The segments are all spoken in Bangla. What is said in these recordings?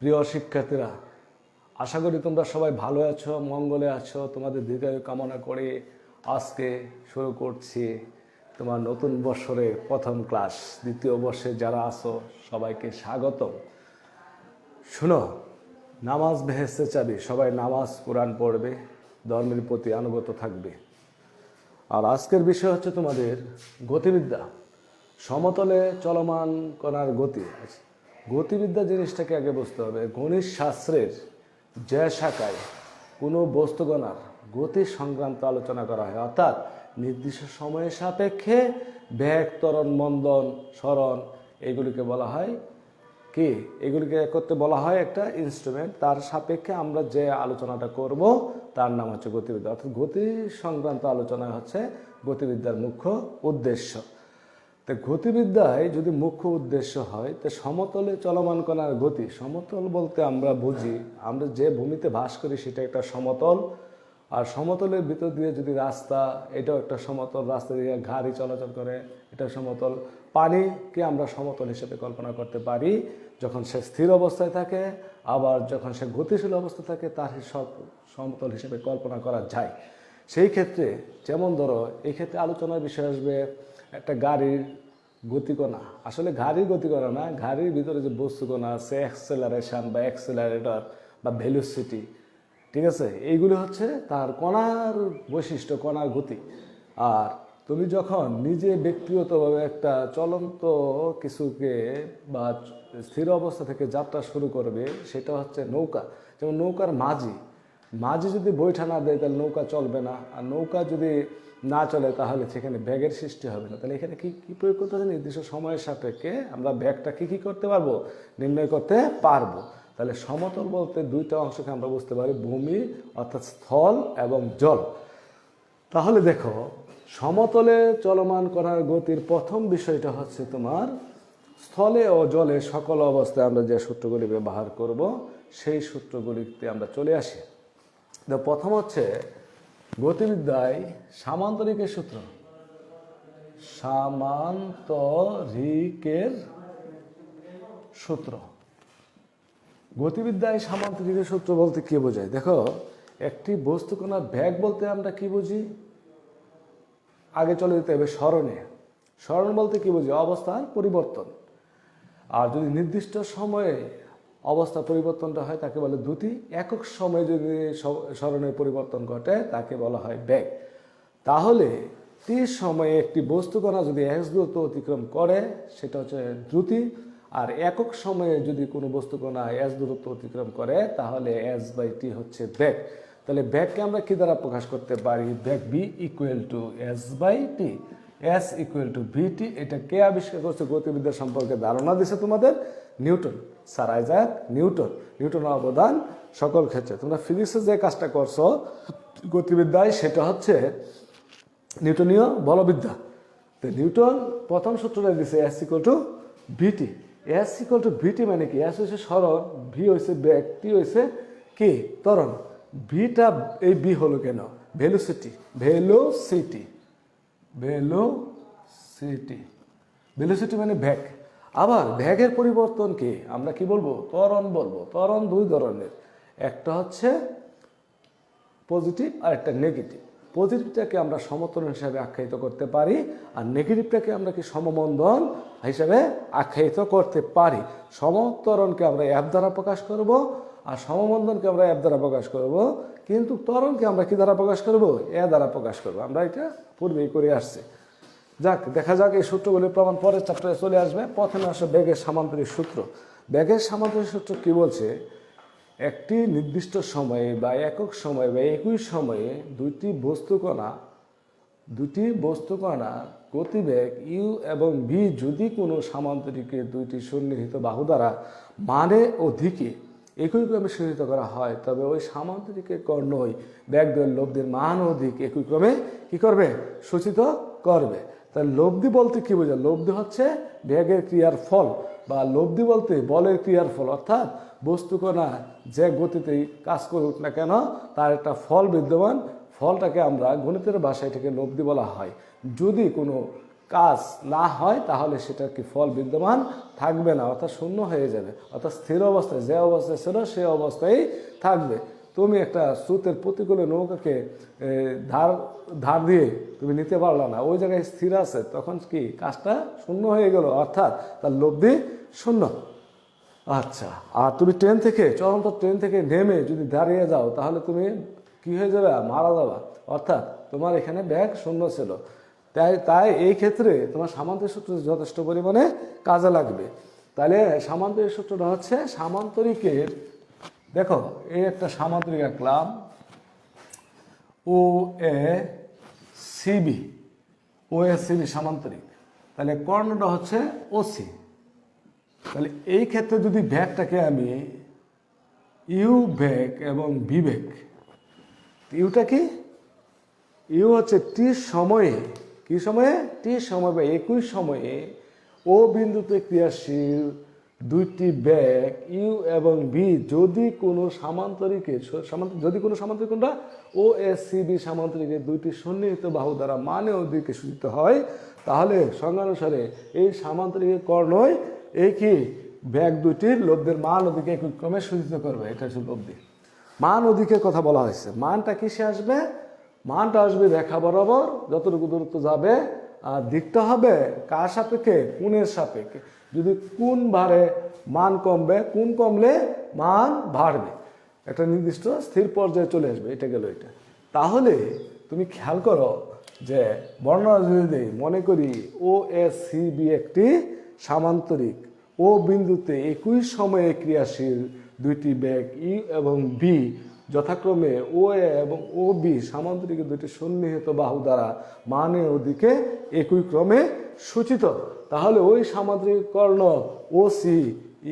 প্রিয় শিক্ষার্থীরা, আশা করি তোমরা সবাই ভালো আছো, মঙ্গলে আছো। তোমাদের দীর্ঘায়ু কামনা করে আজকে শুরু করছি তোমার নতুন বছরের প্রথম ক্লাস। দ্বিতীয় বর্ষে যারা আছো সবাইকে স্বাগতম। শুনো, নামাজ বেহেস্তে চাবি। সবাই নামাজ কোরআন পড়বে, ধর্মের প্রতি আনুগত থাকবে। আর আজকের বিষয় হচ্ছে তোমাদের গতিবিদ্যা, সমতলে চলমান কণার গতি। গতিবিদ্যা জিনিসটাকে আগে বুঝতে হবে। গণিত শাস্ত্রের যে শাখায় কোনো বস্তুগণার গতি সংক্রান্ত আলোচনা করা হয়, অর্থাৎ নির্দিষ্ট সময়ের সাপেক্ষে বেগ, ত্বরণ, মন্দন, সরণ, এগুলিকে বলা হয় কি? এগুলিকে করতে বলা হয় একটা ইনস্ট্রুমেন্ট। তার সাপেক্ষে আমরা যে আলোচনাটা করব তার নাম হচ্ছে গতিবিদ্যা। অর্থাৎ গতি সংক্রান্ত আলোচনা হচ্ছে গতিবিদ্যার মুখ্য উদ্দেশ্য। তো গতিবিদ্যায় যদি মুখ্য উদ্দেশ্য হয়, তো সমতলে চলমান কণার গতি। সমতল বলতে আমরা বুঝি, আমরা যে ভূমিতে বাস করি সেটা একটা সমতল। আর সমতলের ভিতর দিয়ে যদি রাস্তা, এটাও একটা সমতল। রাস্তা দিয়ে গাড়ি চলাচল করে, এটা সমতল। পানিকে আমরা সমতল হিসেবে কল্পনা করতে পারি যখন সে স্থির অবস্থায় থাকে, আবার যখন সে গতিশীল অবস্থা থাকে তার সব সমতল হিসেবে কল্পনা করা যায়। সেই ক্ষেত্রে যেমন ধরো, এই ক্ষেত্রে আলোচনার বিষয় আসবে একটা গাড়ির গতিকণা। আসলে গাড়ির গতিকণা না, গাড়ির ভিতরে যে বস্তুকণা আছে, অ্যাক্সেলারেশন বা অ্যাক্সেলারেটর বা ভেলোসিটি, ঠিক আছে, এইগুলো হচ্ছে তার কণার বৈশিষ্ট্য, কণার গতি। আর তুমি যখন নিজে ব্যক্তিগতভাবে একটা চলন্ত কিছুকে বা স্থির অবস্থা থেকে যাত্রা শুরু করবে, সেটা হচ্ছে নৌকা। যেমন নৌকার মাঝি যদি বৈঠা না দেয় তাহলে নৌকা চলবে না। আর নৌকা যদি না চলে তাহলে সেখানে ব্যাগের সৃষ্টি হবে না। তাহলে এখানে কি প্রয়োগ করতে হবে? নির্দিষ্ট সময়ের সাপেক্ষে আমরা ব্যাগটা কি করতে পারবো, নির্ণয় করতে পারবো। তাহলে সমতল বলতে দুইটা অংশকে আমরা বুঝতে পারি, ভূমি অর্থাৎ স্থল এবং জল। তাহলে দেখো, সমতলে চলমান কণার গতির প্রথম বিষয়টা হচ্ছে তোমার স্থলে ও জলে সকল অবস্থায় আমরা যে সূত্রগুলি ব্যবহার করব সেই সূত্রগুলিতে আমরা চলে আসি। তো প্রথম হচ্ছে গতিবিদ্যায় সামান্তরিকের সূত্র। সামান্তরিকের সূত্র। গতিবিদ্যায় সামান্তরিকের সূত্র বলতে কি বোঝায়? দেখো, একটি বস্তুকণার বেগ বলতে আমরা কি বুঝি? আগে চলে যেতে হবে স্মরণে। স্মরণ বলতে কি বুঝি? অবস্থার পরিবর্তন। আর যদি নির্দিষ্ট সময়ে অবস্থা পরিবর্তনটা হয় তাকে বলে দ্রুতি। একক সময়ে যদি স্মরণের পরিবর্তন ঘটে তাকে বলা হয় বেগ। তাহলে টি সময়ে একটি বস্তুকণা যদি এস দূরত্ব অতিক্রম করে সেটা হচ্ছে দ্রুতি। আর একক সময়ে যদি কোনো বস্তুকণা এস দূরত্ব অতিক্রম করে তাহলে এস বাই টি হচ্ছে বেগ। তাহলে বেগকে আমরা কি দ্বারা প্রকাশ করতে পারি? বেগ v equal to s by t, s equal to v t. এটা কে আবিষ্কার করছে? গতিবিদ্যা সম্পর্কে ধারণা দিছে তোমাদের নিউটন, স্যার আইজাক নিউটন। নিউটনের অবদান সকল ক্ষেত্রে। তোমরা ফিজিক্সে যে কাজটা করছো গতিবিদ্যায়, সেটা হচ্ছে নিউটনীয় বলবিদ্যা। তো নিউটন প্রথম সূত্রটা দিছে s equal to v t. S equal to v t মানে কি? এস হয়েছে সরণ, ভি হয়েছে বেগ, টি হয়েছে কি? ত্বরণ। ভিটা, এই বি হলো কেন? ভেলোসিটি। ভেলোসিটি ভেলোসিটি ভেলোসিটি মানে বেগ। আবার বেগের পরিবর্তন কি আমরা কি বলবো? ত্বরণ বলবো। ত্বরণ দুই ধরনের, একটা হচ্ছে পজিটিভ আর একটা নেগেটিভ। পজিটিভটাকে আমরা সমত্বরণ হিসাবে আখ্যায়িত করতে পারি, আর নেগেটিভটাকে আমরা কি সমমন্দন হিসাবে আখ্যায়িত করতে পারি। সমত্বরণকে আমরা অ্যাপ দ্বারা প্রকাশ করব, আর সমমন্দনকে আমরা অ্যাপ দ্বারা প্রকাশ করব। কিন্তু ত্বরণকে আমরা কি দ্বারা প্রকাশ করব? এ দ্বারা প্রকাশ করব। আমরা এটা পূর্বেই করে আসছি। যাক, দেখা যাক এই সূত্রগুলির প্রমাণ পরের চ্যাপ্টারে চলে আসবে। প্রথমে আসে বেগের সামান্তরিক সূত্র। বেগের সামান্তরিক সূত্র কি বলছে? একটি নির্দিষ্ট সময়ে বা একক সময়ে বা একই সময়ে দুটি বস্তুকণা গতিবেগ ইউ এবং ভি যদি কোনো সামান্তরিকের দুইটি সন্নিহিত বাহু দ্বারা মানে ও দিকে একই ক্রমে সূচিত করা হয়, তবে ওই সামান্তরিকের কর্ণই বেগদের লব্ধির মান ও দিক একই ক্রমে কি করবে? সূচিত করবে। তাহলে লব্ধি বলতে কি বোঝায়? লব্ধি হচ্ছে বেগের ক্রিয়ার ফল, বা লব্ধি বলতে বলের ক্রিয়ার ফল। অর্থাৎ বস্তুকণা যে গতিতেই কাজ করুক না কেন তার একটা ফল বিদ্যমান। ফলটাকে আমরা গণিতের ভাষায় এটাকে লব্ধি বলা হয়। যদি কোনো কাজ না হয় তাহলে সেটার কি ফল বিদ্যমান থাকবে না, অর্থাৎ শূন্য হয়ে যাবে, অর্থাৎ স্থির অবস্থায় যে অবস্থায় ছিল সে অবস্থায় থাকবে। তুমি একটা স্রোতের প্রতিকূলে নৌকাকে ধার দিয়ে তুমি নিতে পারলা না, ওই জায়গায় স্থির আছে, তখন কি কাজটা শূন্য হয়ে গেল, অর্থাৎ তার লব্ধি শূন্য। আচ্ছা, আর তুমি ট্রেন থেকে চলন্ত ট্রেন থেকে নেমে যদি দাঁড়িয়ে যাও তাহলে তুমি কি হয়ে যাবে, মারা যাবা, অর্থাৎ তোমার এখানে ব্যাগ শূন্য ছিল। তাই এই ক্ষেত্রে তোমার সামান্তরিক সূত্র যথেষ্ট পরিমাণে কাজে লাগবে। তাহলে সামান্তরিক সূত্রটা হচ্ছে সামান্তরিকের, দেখো এই একটা সামান্তরিক আঁকলাম ও এ সিবি, ও এ সিবি সামান্তরিক, তাহলে কর্ণটা হচ্ছে ওসি। তাহলে এই ক্ষেত্রে যদি ব্যাগটাকে আমি ইউ ব্যাগ এবং বি ব্যাগ, ইউটা কি, ইউ হচ্ছে টি সময়ে, কি সময়ে, টি সময় বা একই সময়ে ও বিন্দুতে ক্রিয়াশীল দুইটি ব্যাগ ইউ এবং বি যদি কোনো সামান্তরিকে কোনটা ও এস সি বি সামান্তরিকের দুইটি সন্নিহিত বাহু দ্বারা মানে ও দিকে সূচিত হয়, তাহলে সংজ্ঞানুসারে এই সামান্তরিকের কর্ণই এই কি ব্যাগ দুইটির লব্ধের মান ওদিকে একই ক্রমে সূচিত করবে। এটা হচ্ছে লব্ধি। মান ওদিকের কথা বলা হয়েছে। মানটা কিসে আসবে, মানটা আসবে রেখা বরাবর যতটুকু দূরত্ব যাবে, আর দিকটা হবে কার সাপেক্ষে, কোণের সাপেক্ষে। যদি কোণ বাড়ে মান কমবে, কোণ কমলে মান বাড়বে, একটা নির্দিষ্ট স্থির পর্যায়ে চলে আসবে। এটা গেল এটা। তাহলে তুমি খেয়াল করো যে বর্ণনা যদি দেই, মনে করি ও এস সি বি একটি সামান্তরিক, ও বিন্দুতে একই সময়ে ক্রিয়াশীল দুইটি ব্যাগ ইউ এবং বি যথাক্রমে ও এ এবং ও বি সামান্তরিকের দুইটি সন্নিহিত বাহু দ্বারা মানে ওদিকে একই ক্রমে সূচিত। তাহলে ওই সামান্তরিক কর্ণ ও সি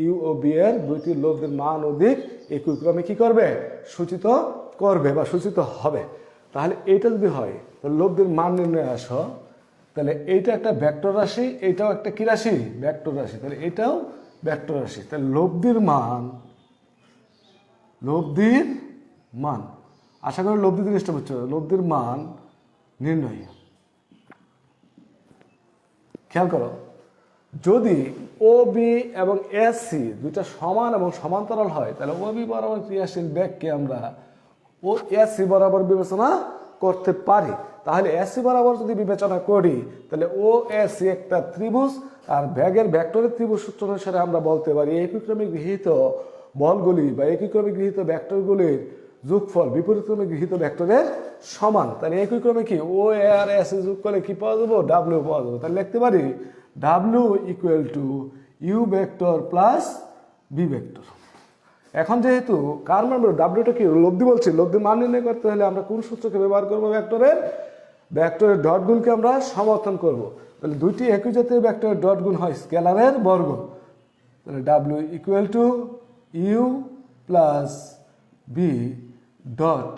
ইউ ও বি এর দুইটি লব্ধের মান অধিক একই ক্রমে কি করবে, সূচিত করবে বা সূচিত হবে। তাহলে এটা যদি হয় তাহলে লব্ধের মান নির্ণয় আসো, তাহলে এইটা একটা ভেক্টর রাশি, এইটাও একটা কি রাশি, ভেক্টর রাশি। তাহলে এটাও ভেক্টর রাশি। তাহলে লব্ধির মান, লব্ধির মান, আশা করি লব্ধি জিনিসটা বুঝছো, লব্ধির মান নির্ণয়। খেয়াল করো, যদি ও বি এবং এস সি দুইটা সমান এবং সমান্তরাল হয় তাহলে ও বি বরাবর ক্রিয়াশীল ব্যাগকে আমরা ও এস সি বরাবর বিবেচনা করতে পারি। তাহলে এস সি বরাবর যদি বিবেচনা করি তাহলে ও এস সি একটা ত্রিভুজ, আর ব্যাগের ভেক্টরের ত্রিভুজ সূত্র অনুসারে আমরা বলতে পারি একইক্রমে গৃহীত বলগুলি বা একইক্রমে গৃহীত ভেক্টরগুলির যোগফল বিপরীতক্রমে গৃহীত ভেক্টরের সমান। তাহলে একইক্রমে কি ও এ আর এস যোগ করলে কি পাওয়া যাবো, ডাব্লিউ পাওয়া যাবে। তাহলে লিখতে পারি W equal to U vector plus B vector. এখন যেহেতু কার মান ডাব্লিউটা কি লব্ধি বলছি, লব্ধি মান নির্ণয় করতে হলে আমরা কোন সূত্রকে ব্যবহার করবো, ভেক্টরের ডট গুণকে আমরা সমর্থন করব। তাহলে দুইটি একই জাতীয় ভেক্টরের ডট গুণ হয় স্কেলারের বর্গ। তাহলে ডাব্লিউ equal to you plus B dot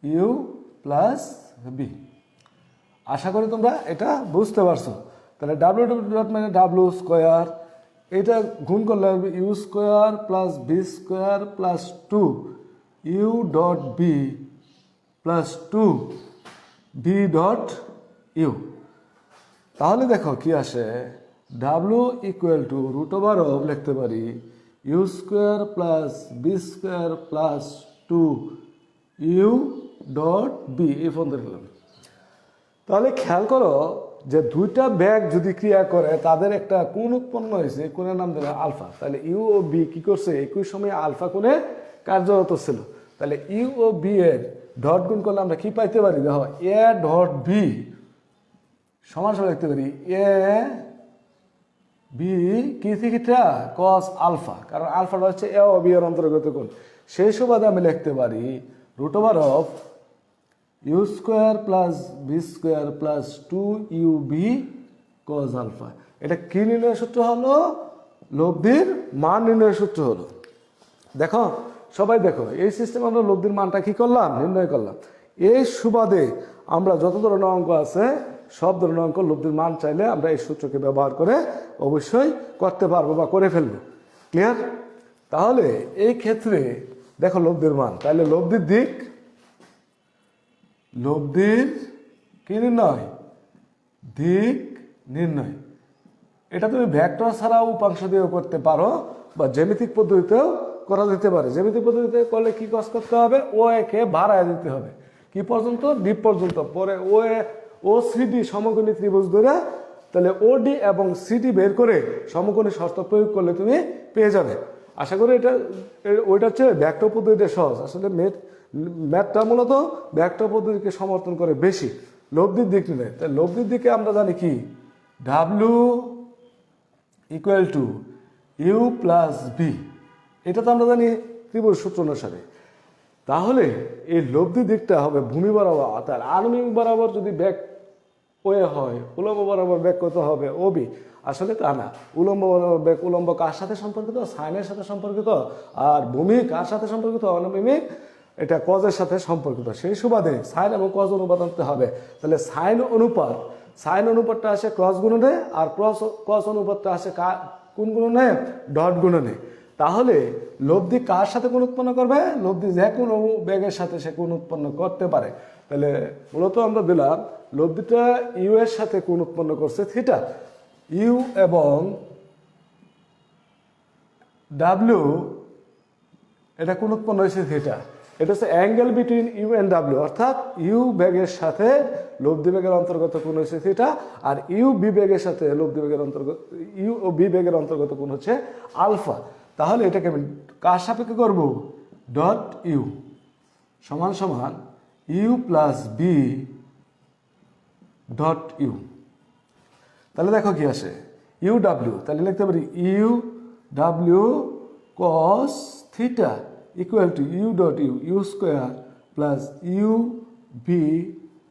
u plus v. আশা করি তোমরা এটা বুঝতে পারছো। তাহলে ডাব্লিউ ডট মানে ডাব্লিউ স্কোয়ার, এটা গুণ করলে u square plus B square plus two you dot v plus two v dot you. তাহলে দেখো কি আসে, ডাব্লিউ equal to root over of লিখতে পারি u square plus B square plus two you dot v. এই ফোন দেখলাম। তাহলে খেয়াল করো যে দুইটা ব্যাগ যদি ক্রিয়া করে তাদের একটা কোণ উৎপন্ন হয়েছে, কোণের নাম দেবে আলফা। তাহলে ইউ ও বি কি করছে, একই সময়ে আলফা কোণে কার্যরত ছিল। তাহলে ইউ ও বি এর ডট গুণ করলে আমরা কি পাইতে পারি, দেখো এ ডট বি সমান সমান লিখতে পারি এ বি কি থিটা কস আলফা, কারণ আলফাটা হচ্ছে এ ও বি এর অন্তর্গত কোণ। সেই সুবাদে আমি লিখতে পারি root over of you square plus B square plus two U B cos alpha. এটা কি নির্ণয়ের সূত্র হলো, লব্ধির মান নির্ণয়ের সূত্র হলো। দেখো সবাই দেখো, এই সিস্টেমে আমরা লব্ধির মানটা কি করলাম, নির্ণয় করলাম। এই সুবাদে আমরা যত ধরনের অঙ্ক আছে সব ধরনের অঙ্ক লব্ধির মান চাইলে আমরা এই সূত্রকে ব্যবহার করে অবশ্যই করতে পারবো বা করে ফেলবো। ক্লিয়ার? তাহলে এই ক্ষেত্রে দেখো লব্ধির মান, তাহলে লব্ধির দিক, লব্ধির কি নির্ণয়, দিক নির্ণয়। এটা তুমি ভেক্টর ছাড়াও উপাংশ দিয়েও করতে পারো বা জ্যামিতিক পদ্ধতিতেও করা যেতে পারে। জ্যামিতিক পদ্ধতিতে করলে কি কাজ করতে হবে, ও একে বাড়ায় দিতে হবে কি পর্যন্ত, ডি পর্যন্ত। পরে ও সিডি সমকোণী ত্রিভুজ ধরে তাহলে ওডি এবং সিডি বের করে সমকোণী শর্ত প্রয়োগ করলে তুমি পেয়ে যাবে। আশা করি ওইটা হচ্ছে ভেক্টর পদ্ধতিটা সহজ। আসলে ম্যাথটা মূলত ভেক্টর পদ্ধতিকে সমর্থন করে বেশি লব্ধির দিক নিলে। তাই লব্ধির দিকে আমরা জানি কি, W equal to you plus B, এটা তো আমরা জানি ত্রিভুজ সূত্র অনুসারে। তাহলে এই লব্ধি দিকটা হবে ভূমি বরাবর, তার আনুমিক বরাবর যদি ব্যাক ওয়ে হয়, উলম্ব বরাবর ব্যাক কত হবে ওবি। আসলে তা না, উলম্ব বরাবর ব্যাক, উলম্ব কার সাথে সম্পর্কিত, সাইনের সাথে সম্পর্কিত, আর ভূমি কার সাথে সম্পর্কিত, অনুভূমিক এটা কজের সাথে সম্পর্কিত। সেই সুবাদে সাইন এবং কজ অনুপাত আনতে হবে। তাহলে সাইন অনুপাতটা আসে ক্রস গুণনে, আর কজ অনুপাতটা আসে কোন গুণনে, ডট গুণনে। তাহলে লব্ধি কার সাথে কোণ উৎপন্ন করবে, লব্ধি যে কোনো বেগের সাথে সে কোণ উৎপন্ন করতে পারে। তাহলে মূলত আমরা দিলাম লব্ধিটা ইউ এর সাথে কোণ উৎপন্ন করছে থিটা, ইউ এবং ডাব্লিউ এটা কোণ উৎপন্ন হয়েছে থিটা। এটা হচ্ছে angle between U and W, অর্থাৎ ইউ বেগের সাথে লব্ধি বেগের অন্তর্গত কোণ হচ্ছে থিটা, আর ইউ বি বেগের সাথে লব্ধি বেগের অন্তর্গত, ইউ ও বি বেগের অন্তর্গত কোণ হচ্ছে আলফা। তাহলে এটাকে আমি কার সাপেক্ষে করব, ডট ইউ সমান সমান U plus B dot you. তাহলে দেখো কি আসে, ইউ ডাব্লিউ, তাহলে লিখতে পারি U W cos theta equal to you dot U, U square plus U B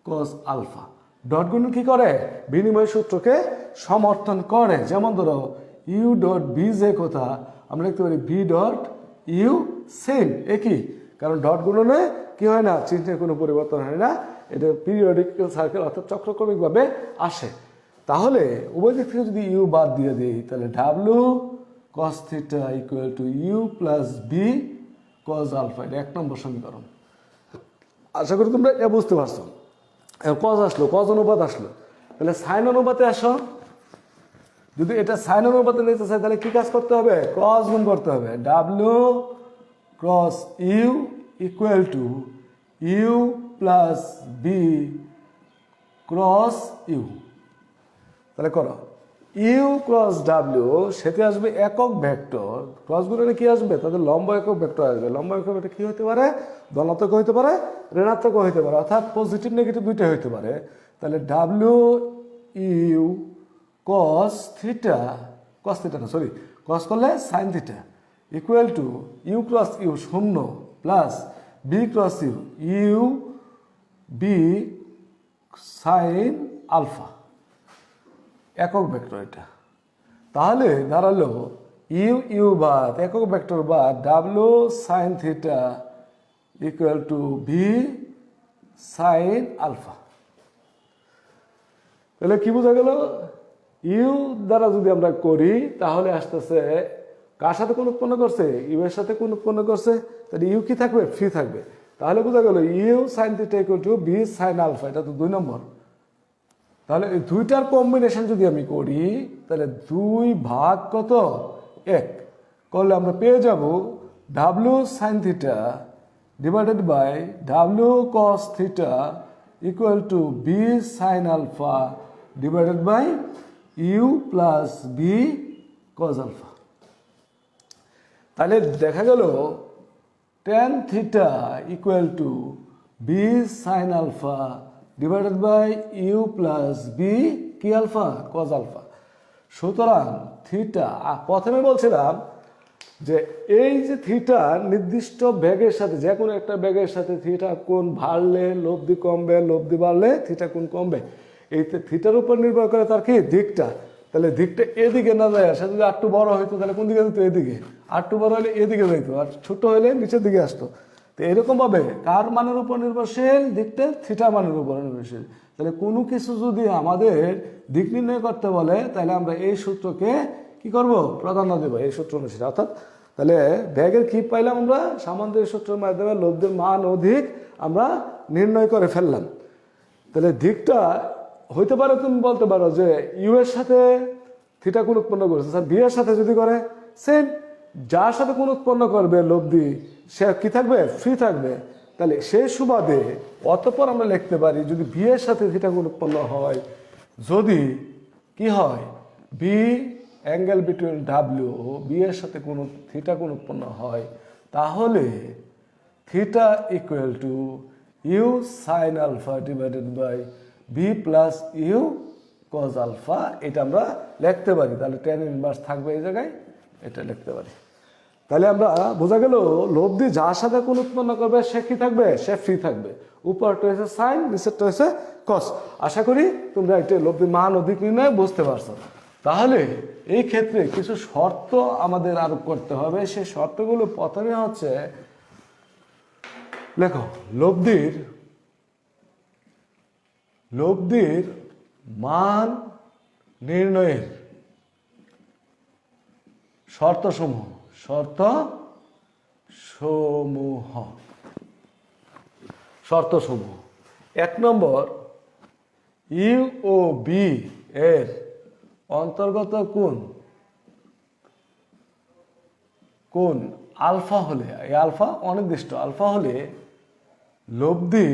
cos alpha. Dot গুণ কি করে, বিনিময় সূত্রকে সমর্থন করে। যেমন ধরো ইউ ডট বি যে কথা, আমরা লিখতে পারি বি ডট ইউ সেম, একই, কারণ ডট গুণনে কি হয় না, চিহ্নের কোনো পরিবর্তন হয় না, এটা পিরিয়ডিক্যাল সার্কেল অর্থাৎ চক্রক্রমিকভাবে আসে। তাহলে উভয় দিক থেকে যদি ইউ বাদ দিয়ে দিই, তাহলে W cos theta equal to you plus B cos alpha, এটা 1 নম্বর সমীকরণ। আশা করি তোমরা এটা বুঝতে পারছো। কজ আসলো, কজ অনুপাত আসলো, তাহলে সাইন অনুপাতে আসো। যদি এটা সাইন অনুপাতে নিতে চাই তাহলে কি কাজ করতে হবে, ক্রস গুণ করতে হবে। W cross U equal to you plus B cross U. তাহলে করো ইউ ক্রস ডাব্লিউ, সেটি আসবে একক ভেক্টর, ক্রস গুণে কি আসবে, তাদের লম্ব একক ভেক্টর আসবে। লম্ব একক ভেক্টর কি হতে পারে, ধনাত্মক হতে পারে, ঋণাত্মক হতে পারে, অর্থাৎ পজিটিভ নেগেটিভ দুইটাই হতে পারে। তাহলে W U cos theta, cos theta না সরি, কস করলে sine theta equal to U cross U 0 plus B cross U, U B sine alpha, একক ভেক্টর এটা। তাহলে দাঁড়ালো ইউ ইউ বাদ, একক ভেক্টর বাদ, W sine theta equal to V sine alpha. তাহলে কি বোঝা গেল, ইউ দ্বারা যদি আমরা করি তাহলে আসতেছে কার সাথে কোণ উৎপন্ন করছে, ইউ এর সাথে কোণ উৎপন্ন করছে, তাহলে ইউ কি থাকবে, ফ্রি থাকবে। তাহলে বোঝা গেল U sine theta equal to B sine alpha, এটা তো 2 নম্বর। তাহলে এই দুইটার কম্বিনেশন যদি আমি করি তাহলে 2 ভাগ কত 1 করলে আমরা পেয়ে যাব W sine theta divided by W cos theta equal to B sine alpha divided by you plus B cos alpha. তাহলে দেখা গেল tan theta equal to B sine alpha divided by you plus B কি আলফা, কজ আলফা। সুতরাং থিটা, প্রথমে বলছিলাম যে এই যে থিটা নির্দিষ্ট বেগের সাথে, যে কোনো একটা বেগের সাথে থিটা কোণ বাড়লে লব্ধি কমবে, লব্ধি বাড়লে থিটা কোণ কমবে। এই থিটার উপর নির্ভর করে তার কি দিকটা। তাহলে দিকটা এদিকে না যায়, সে যদি আরটু বড় হইতো তাহলে কোন দিকে যেত, এদিকে। আরটু বড় হলে এদিকে যাইতো, আর ছোট হলে নিচের দিকে আসতো। তো এরকম ভাবে কার মানের উপর নির্ভরশীল, দিকটা থিটা মানের উপর নির্ভরশীল। তাহলে কোনো কিছু যদি আমাদের দিক নির্ণয় করতে বলে তাহলে আমরা এই সূত্রকে কি করব, প্রাধান্য দেবো এই সূত্র অনুসারে। অর্থাৎ তাহলে ব্যাগের কি পাইলাম আমরা, সামান্তরিক সূত্রের মাধ্যমে লব্ধির মান অধিক আমরা নির্ণয় করে ফেললাম। তাহলে দিকটা হইতে পারে তুমি বলতে পারো যে ইউ এর সাথে থিটা কোণ উৎপন্ন করেছে, স্যার বি এর সাথে যদি করে সেম, যার সাথে কোণ উৎপন্ন করবে লব্ধি সে কি থাকবে, ফ্রি থাকবে। তাহলে সেই সুবাদে অতঃপর আমরা লিখতে পারি যদি বি এর সাথে থিটা কোণ উৎপন্ন হয়, যদি কি হয় B angle between W B এর সাথে কোন থিটা কোণ উৎপন্ন হয়, তাহলে theta equal to U sine alpha divided by B plus U cos alpha, এটা আমরা লিখতে পারি। তাহলে টেন ইনভার্স থাকবে এই জায়গায়, এটা লিখতে পারি। তাহলে আমরা বোঝা গেল লব্ধি যার সাথে কোণ উৎপন্ন করবে সে কি থাকবে, সে ফ্রি থাকবে। উপরটা হয়েছে সাইন, নিচেরটা হয়েছে কস। আশা করি তোমরা এটা লব্ধির মান অধিক নির্ণয় বুঝতে পারছো। তাহলে এই ক্ষেত্রে কিছু শর্ত আমাদের আরোপ করতে হবে। সেই শর্তগুলো প্রথমে হচ্ছে, লেখো লব্ধির মান নির্ণয়ের শর্তসমূহ। এক নম্বর, ইউ ও বি এর অন্তর্গত কোণ আলফা হলে, এই আলফা অনির্দিষ্ট, আলফা হলে লব্ধি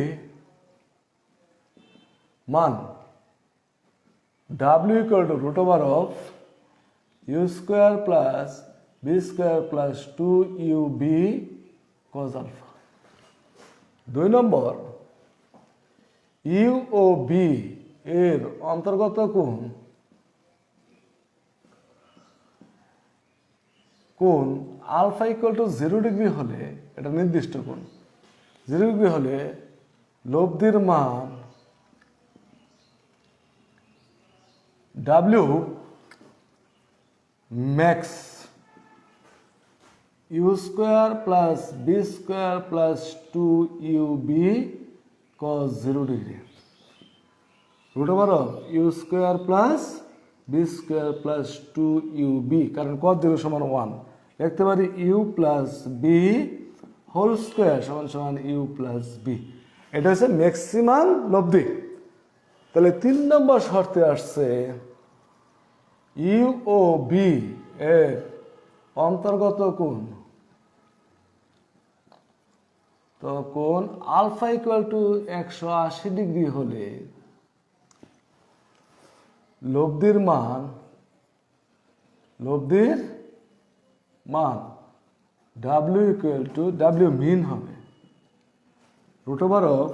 মান W equal to root over of you square plus B square plus 2UB cos alpha. 2 নম্বর, ইউ ও বি এর অন্তর্গত কোণ আলফা ইকুয়াল টু 0 ডিগ্রি হলে, এটা নির্দিষ্ট কোণ, 0 ডিগ্রি হলে লব্ধির মান W max U square plus B square plus 2UB cos 0 degree root over of you square plus B square plus 2UB, কারণ কজ 0 সমান 1, লিখতে পারি U plus B whole square সমান সমান ইউ প্লাস বি। এটা হচ্ছে ম্যাক্সিমাম লব্ধি। তাহলে 3 নম্বর শর্তে আসছে ইউ ও বি এর অন্তর্গত কোণ আলফা ইকুয়াল টু 180 ডিগ্রি হলে লব্ধির মান W equal to, W min হবে root over of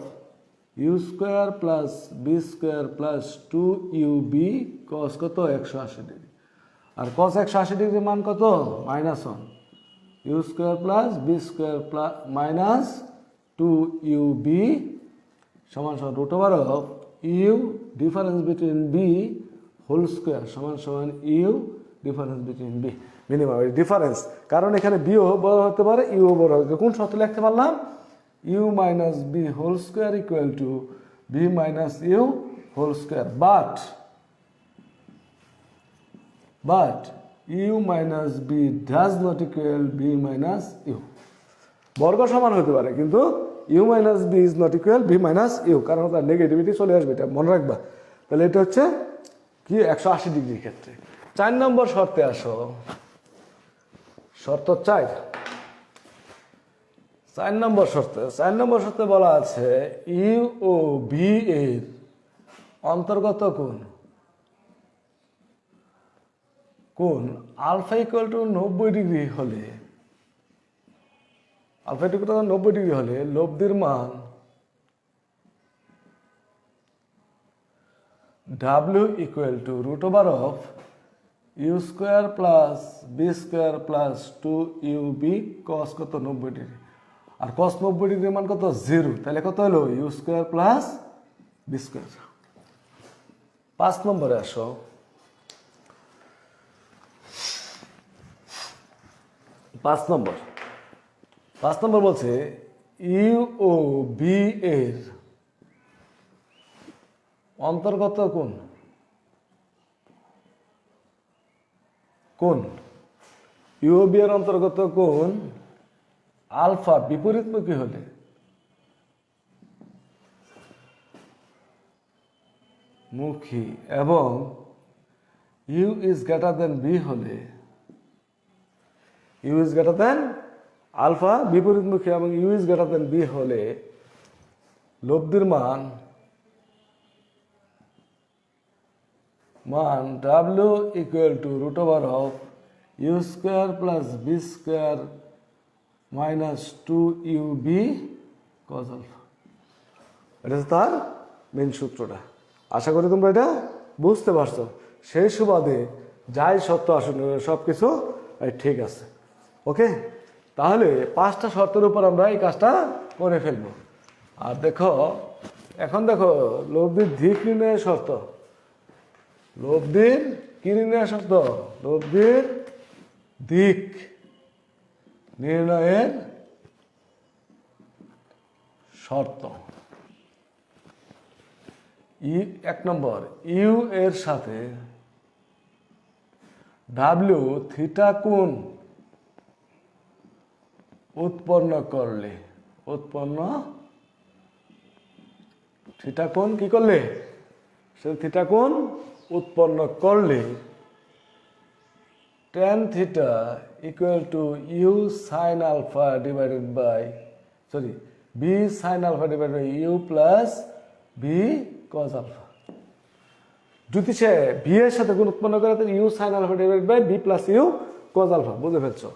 you square plus B square plus 2UB cos কত 180 ডিগ্রি, আর কস 180 ডিগ্রির মান কত -1, U square plus B square plus minus 2UB সমান সমান root over of U difference between B whole square সমান সমান U difference between B. Minimum difference, কারণ এখানে বিও বড় হতে পারে ইউ বড় হতে পারে। কোন শর্ত লিখতে পারলাম, U minus B whole square equal to B minus U whole square, but U minus B does not equal B minus U. বর্গ সমান হতে পারে কিন্তু U minus B is not equal B minus U, কারণ তার নেগেটিভিটি চলে আসবে, এটা মনে রাখবা। তাহলে এটা হচ্ছে কি 180 ডিগ্রির ক্ষেত্রে। 4 নম্বর শর্তে আসো, শর্ত 4 নম্বর শর্তে বলা আছে ইউ ও বি এর অন্তর্গত কোণ আলফা ইকুয়াল টু 90 ডিগ্রি হলে, আলফা ইকুয়াল টু 90 ডিগ্রি হলে লব্ধির মান W equal to root over of you square plus B square plus 2UB cos কত 90 ডিগ্রি, আর কস 90 ডিগ্রির মান কত 0, তাহলে কত হলো U square plus B square. 5 নম্বরে আসো, 5 নম্বর বলছে ইউ ও বি এর অন্তর্গত কোণ ইউ ও বি এর অন্তর্গত কোণ আলফা বিপরীতমুখী হলে মুখী এবং u is greater than v হলে, u is greater than alpha বিপরীতমুখী এবং u is greater than v হলে লব্ধির মান W equal to root over of you square plus B square minus 2UB cos alpha. এটা হচ্ছে তার মেন সূত্রটা। আশা করি তোমরা এটা বুঝতে পারছো। সেই সুবাদে যাই সত্য আসলে সব কিছু ঠিক আছে। ওকে, তাহলে 5টা শর্তের উপর আমরা এই কাজটা করে ফেলবো। আর দেখো এখন দেখো লব্ধির দিক নির্ণয়ের শর্ত, লব্ধির কি নির্ণয়ের শর্ত, লব্ধির দিক নির্ণয়ের শর্ত। 1 নম্বর, ইউ এর সাথে ডাব্লিউ থিটা কোণ উৎপন্ন করলে, উৎপন্ন থিটা কোণ কি করলে, সে থিটা কোণ উৎপন্ন করলে tan theta equal to u sin alpha divided by b sin alpha divided by u plus b cos alpha। যদি সে b এর সাথে গুণ উৎপন্ন করে তাহলে u sin alpha divided by b plus u cos alpha। বুঝে ফেলছো।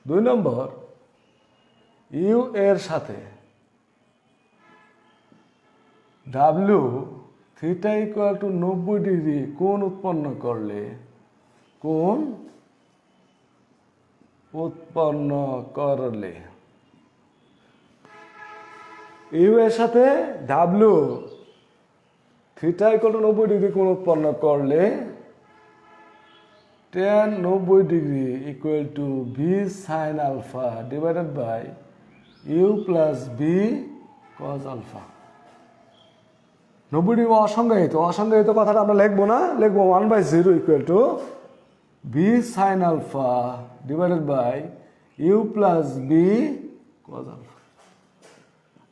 2 নম্বর, u এর সাথে w theta equal to 90 degree কোণ উৎপন্ন করলে, কোণ উৎপন্ন করলে ইউ এর সাথে ডাব্লিউ থিটা ইকুয়াল টু 90 ডিগ্রি কোণ উৎপন্ন করলে tan 90 degree equal to B sine alpha divided by you plus B cos alpha. 90 degree অসংজ্ঞায়িত, অসংজ্ঞায়িত কথাটা আমরা লিখবো না, লিখবো 1/0 equal to B sine alpha divided by you plus B cos alpha.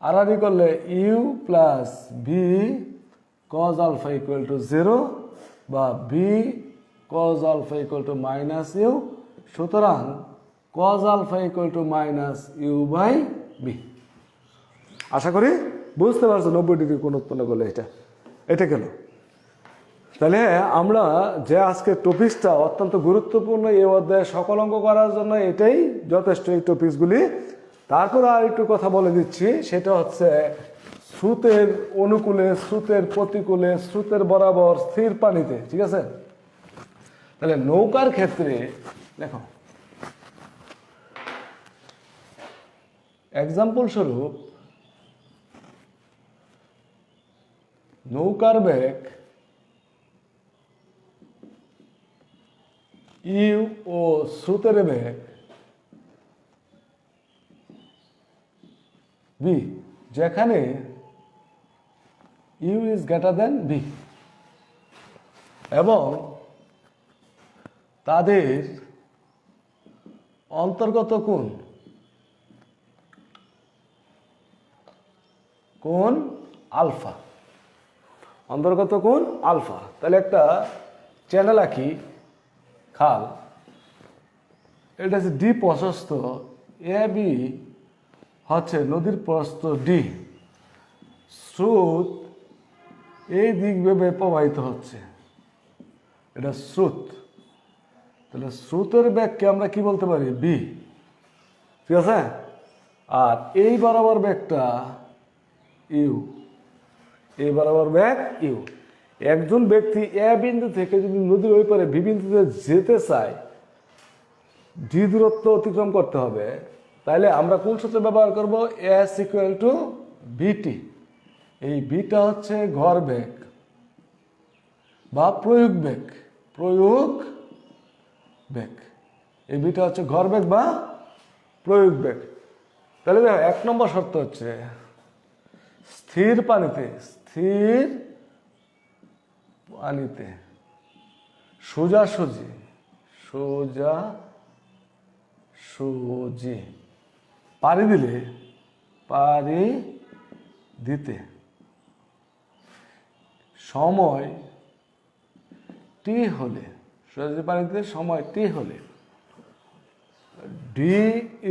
আর করলে u plus B cos alpha equal to 0 বা v cos alpha equal to minus u. সুতরাং cos alpha equal to minus u by v. আশা করি বুঝতে পারছো 90 ডিগ্রি কোণ উৎপন্ন করলে এটা গেল। তাহলে আমরা যে আজকে টপিক্সটা অত্যন্ত গুরুত্বপূর্ণ এই অধ্যায়ে সকল অঙ্ক করার জন্য এটাই যথেষ্ট, এই টপিক্সগুলি। তারপরে আর একটু কথা বলে দিচ্ছি, সেটা হচ্ছে স্রোতের অনুকূলে, স্রোতের প্রতিকূলে, স্রোতের বরাবর, স্থির পানিতে। ঠিক আছে, তাহলে নৌকার ক্ষেত্রে দেখো এক্সাম্পল স্বরূপ নৌকার বেগ ইউ ও স্রোতের বেগ বি, যেখানে U is greater than B এবং তাদের অন্তর্গত কোণ আলফা, অন্তর্গত কোণ আলফা। তাহলে একটা চ্যানেল আঁকি, খাল, এটা হচ্ছে ডি প্রশস্ত, এ বি হচ্ছে নদীর প্রস্থ ডি, স্রোত এই দিক ভেবে প্রবাহিত হচ্ছে, এটা স্রোত। তাহলে স্রোতের বেগকে আমরা কি বলতে পারি, বি। ঠিক আছে, আর এই বরাবর বেগটা ইউ, এই বরাবর বেগ ইউ। একজন ব্যক্তি এ বিন্দু থেকে যদি নদীর ওই পারে বি বিন্দুতে যেতে চায়, ডি দূরত্ব অতিক্রম করতে হবে, তাহলে আমরা কোন সূত্র ব্যবহার করব, এস ইকুয়াল টু বিটি। এই বিটা হচ্ছে গড় বেগ বা প্রয়োগ বেগ, প্রয়োগ বেগ। এই বিটা হচ্ছে গড় বেগ বা প্রয়োগ বেগ। তাহলে দেখো 1 নম্বর শর্ত হচ্ছে স্থির পানিতে, স্থির পানিতে সোজাসুজি, সোজাসুজি পাড়ি দিলে, পাড়ি দিতে সময় টি হলে, সূর্যের পানিতে সময় টি হলে d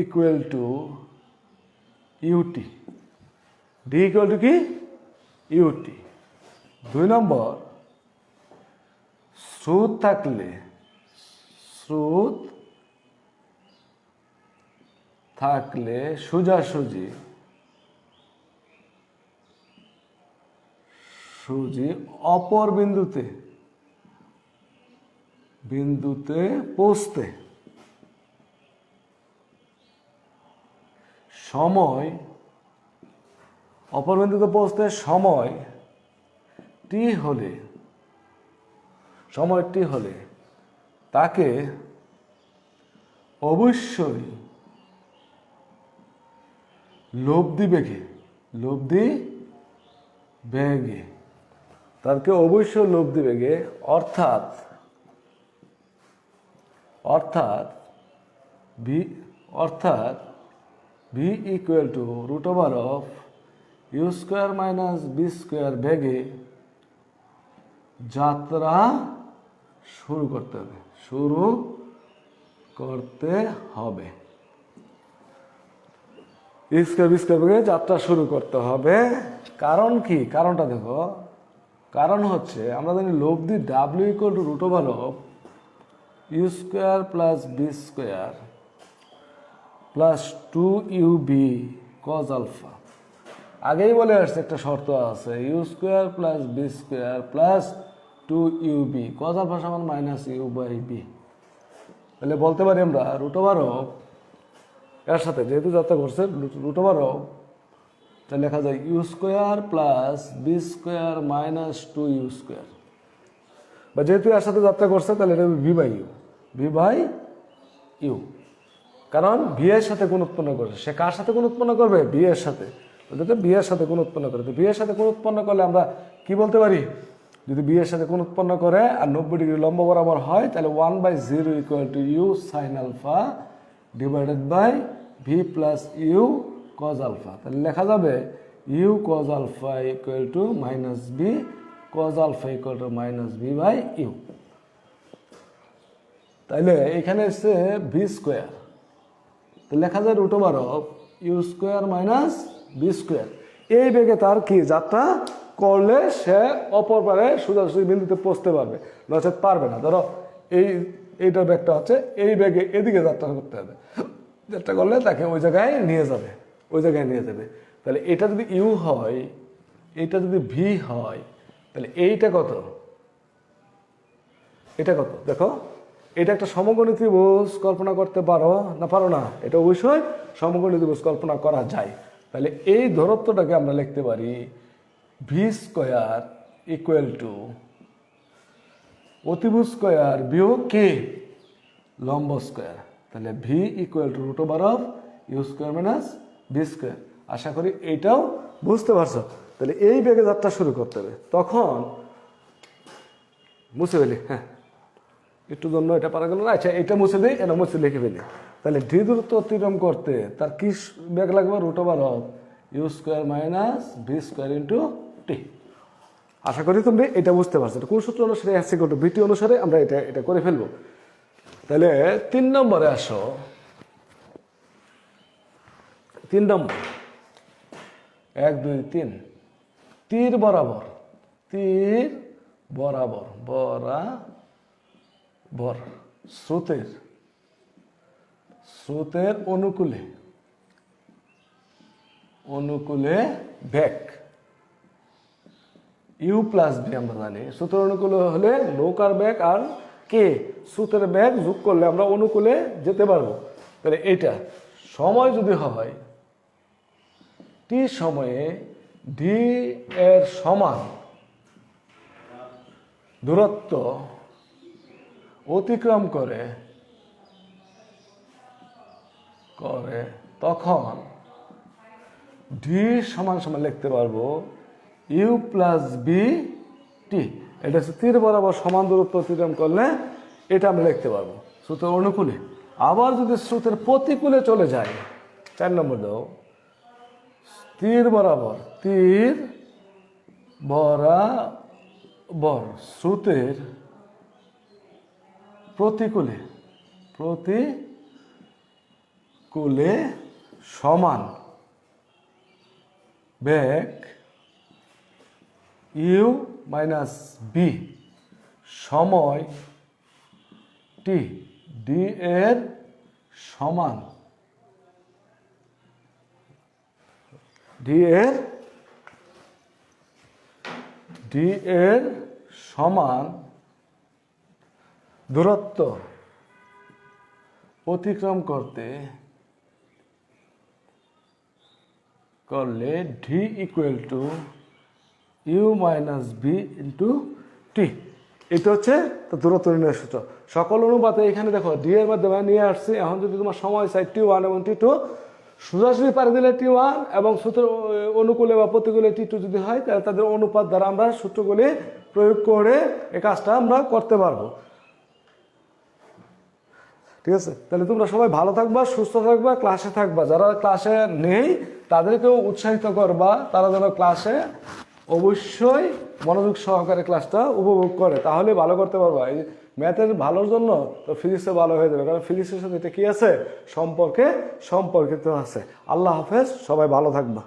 equal to u t. D equal to কি? ইউটি। 2 নম্বর, স্রোত থাকলে সোজাসুজি অপর বিন্দুতে পৌঁছতে সময়, অপর বিন্দুতে পৌঁছতে সময় টি হলে তাকে অবশ্যই লব্ধি বেগে তাকে অবশ্যই লব্ধি বেগে অর্থাৎ V equal to √(u² - v² বেগে যাত্রা শুরু করতে হবে। বেগে যাত্রা শুরু করতে হবে। কারণ কি? কারণটা দেখো, কারণ হচ্ছে আমরা জানি লব্ধি w equal to √(u² + v² plus 2ub cos alpha. আগেই বলে আসছে একটা শর্ত আছে, u² + v² plus 2ub cos alpha সমান -u/b। তাহলে বলতে পারি আমরা √(, এর সাথে যেহেতু যাত্রা করছে √(, তাহলে লেখা যায় u² + v² - 2u²। বা যেহেতু এর সাথে যাত্রা করছে তাহলে এটা v/u। কারণ ভি এর সাথে কোণ উৎপন্ন করছে। সে কার সাথে কোণ উৎপন্ন করবে? ভি এর সাথে। বি এর সাথে কোণ উৎপন্ন করে। ভি এর সাথে কোণ উৎপন্ন করলে আমরা কি বলতে পারি? যদি বি এর সাথে কোণ উৎপন্ন করে আর 90 ডিগ্রি লম্ব বরাবর হয়, তাহলে 1/0 = u sin alpha divided by v + u cos alpha. তাহলে লেখা যাবে u cos alpha equal to -b cos alpha equal to -v/u। তাইলে এখানে এসছে v², তো লেখা যায় √(u² - v²। এই বেগে তার কি যাত্রা করলে সে অপর পারে সোজাসুজি বিন্দুতে পৌঁছতে পারবে, নচেত পারবে না। ধরো এইটার বেগটা হচ্ছে এই বেগে এদিকে যাত্রা করতে হবে, যাত্রা করলে তাকে ওই জায়গায় নিয়ে যাবে। তাহলে এটা যদি ইউ হয়, এটা যদি ভি হয়, তাহলে এইটা কত? এটা কত? দেখো, এটা একটা সমকোণী ত্রিভুজ কল্পনা করতে পারো না? এটা অবশ্যই সমকোণী ত্রিভুজ কল্পনা করা যায়। তাহলে এই দূরত্বটাকে আমরা লিখতে পারি v² ইকুয়াল টু অতিভুজ স্কয়ার বিয়োগ কি লম্ব স্কয়ার। তাহলে V equal to √(u² - v²। আশা করি এইটাও বুঝতে পারছো। তাহলে এই বেগে যাত্রা শুরু করতে হবে। তখন মুছে ফেলি, হ্যাঁ একটু জন্য এটা পারা গেল না। আচ্ছা, এটা মুছে দিই, এটা মুছে লিখে ফেলি। তাহলে ডি দূরত্ব অতিক্রম করতে তার কি বেগ লাগবে? √(u² - v² × t। আশা করি তুমি এটা বুঝতে পারছো। কোন সূত্র অনুসারে s = vt অনুসারে আমরা এটা করে ফেলবো। তাহলে 3 নম্বরে আসো। 3 নম্বর 1 2 3 তীর বরাবর স্রোতের অনুকূলে বেগ u + v। আমরা জানি স্রোতের অনুকূলে হলে নৌকার বেগ আর কে স্রোতের বেগ যোগ করলে আমরা অনুকূলে যেতে পারবো। তাহলে এটা সময় যদি হয় t সময়ে d এর সমান দূরত্ব অতিক্রম করে তখন d সমান লিখতে পারবো u + vt। এটা হচ্ছে তীর বরাবর সমান দূরত্ব অতিক্রম করলে এটা আমরা লিখতে পারবো স্রোতের অনুকূলে। আবার যদি স্রোতের প্রতিকূলে চলে যায়, 4 নম্বর দাও, তীর বরাবর স্রোতের প্রতিকূলে সমান বেগ ইউ মাইনাস বি সময় টি ডি এর সমান ডি এর সমান দূরত্ব অতিক্রম করলে d equal to u minus v into t. এটা হচ্ছে তো দূরত্ব নির্ণয়ের সূত্র। সকল অনুপাতে এখানে দেখো ডি এর মাধ্যমে নিয়ে আসছি। এখন যদি তোমার সময় চাই T1 এবং T2, সোজাসুজি পারে দিলে T1 এবং সূত্র অনুকূলে বা প্রতিকূলে T2 যদি হয়, তাহলে তাদের অনুপাত দ্বারা আমরা সূত্রগুলি প্রয়োগ করে এই কাজটা আমরা করতে পারবো। ঠিক আছে, তাহলে তোমরা সবাই ভালো থাকবা, সুস্থ থাকবা, ক্লাসে থাকবা। যারা ক্লাসে নেই তাদেরকেও উৎসাহিত করবা, তারা যেন ক্লাসে অবশ্যই মনোযোগ সহকারে ক্লাসটা উপভোগ করে, তাহলে ভালো করতে পারবা। এই ম্যাথের ভালোর জন্য তো ফিজিক্সে ভালো হয়ে যাবে, কারণ ফিজিক্সের সাথে এটা কি আছে, সম্পর্কিত আছে। আল্লাহ হাফেজ, সবাই ভালো থাকবা।